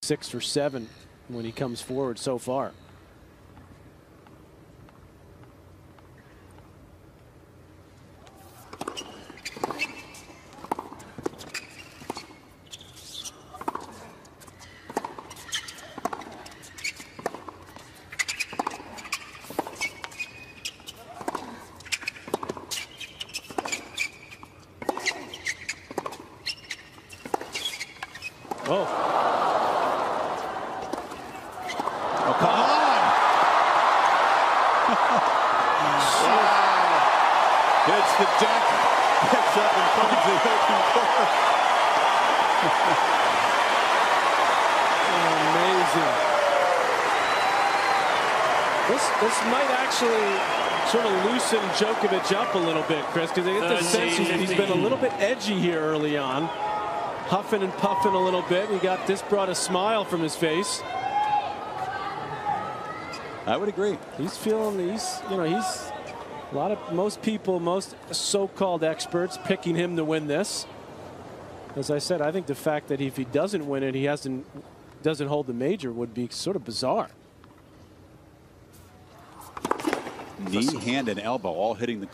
6 or 7 when he comes forward so far. Oh. Oh, come on. Hits the deck. Picks up and finds the open court. Amazing. This might actually sort of loosen Đoković up a little bit, Chris, because I get the sense he's been a little bit edgy here early on. Huffing and puffing a little bit. This brought a smile from his face. I would agree. He's feeling most people, most so-called experts picking him to win this. As I said, I think the fact that if he doesn't win it, he doesn't hold the major would be sort of bizarre. Knee, hand, and elbow all hitting the